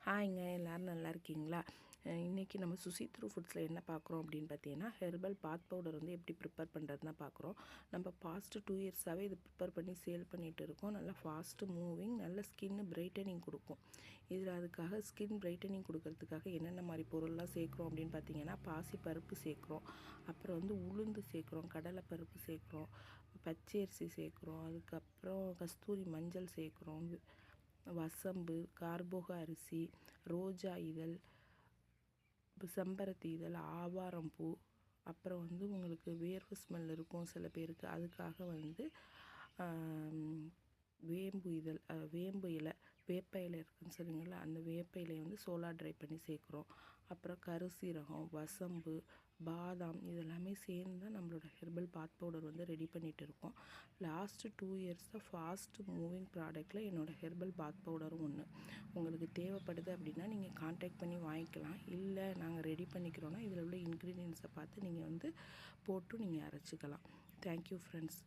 ஹாய்ங்க, எல்லோரும் நல்லா இருக்கீங்களா? இன்றைக்கி நம்ம சுசித்ரு ஃபுட்ஸில் என்ன பார்க்குறோம் அப்படின்னு பார்த்தீங்கன்னா, ஹெர்பல் பாத் பவுடர் வந்து எப்படி ப்ரிப்பேர் பண்ணுறதுனா பார்க்குறோம். நம்ம பாஸ்ட்டு 2 இயர்ஸாகவே இது ப்ரிப்பேர் பண்ணி சேல் பண்ணிகிட்டு இருக்கோம். நல்லா ஃபாஸ்ட்டு மூவிங், நல்ல ஸ்கின்னு பிரைட்டனிங் கொடுக்கும். இதில் அதுக்காக ஸ்கின் பிரைட்டனிங் கொடுக்கறதுக்காக என்னென்ன மாதிரி பொருள்லாம் சேர்க்குறோம் அப்படின்னு பார்த்தீங்கன்னா, பாசி பருப்பு சேர்க்குறோம், அப்புறம் வந்து உளுந்து சேர்க்குறோம், கடலை பருப்பு சேர்க்குறோம், பச்சரிசி சேர்க்குறோம், அதுக்கப்புறம் கஸ்தூரி மஞ்சள் சேர்க்குறோம், வசம்பு, கார்போக அரிசி, ரோஜா இதழ், செம்பருத்தி இதழ், ஆவாரம் பூ, அப்புறம் வந்து உங்களுக்கு வேர்வை ஸ்மெல் இருக்கும் சில பேருக்கு, அதுக்காக வந்து வேம்பு இதழ், வேம்பு இலை, வேப்ப இலை இருக்குதுன்னு சொல்லுங்களா, அந்த வேப்ப இலையை வந்து சோலா ட்ரை பண்ணி சேர்க்குறோம். அப்புறம் கருசீரகம், வசம்பு, பாதாம் இதெல்லாமே சேர்ந்து தான் நம்மளோட ஹெர்பல் பாத் பவுடர் வந்து ரெடி பண்ணிகிட்டு இருக்கோம். லாஸ்ட்டு 2 இயர்ஸாக ஃபாஸ்ட் மூவிங் ப்ராடக்டில் என்னோடய ஹெர்பல் பாத் பவுடரும் ஒன்று. உங்களுக்கு தேவைப்படுது அப்படின்னா நீங்கள் கான்டாக்ட் பண்ணி வாங்கிக்கலாம். இல்லை நாங்கள் ரெடி பண்ணிக்கிறோன்னா இதில் உள்ள இன்க்ரீடியன்ஸை பார்த்து நீங்கள் வந்து போட்டு நீங்கள் அரைச்சிக்கலாம். Thank you friends.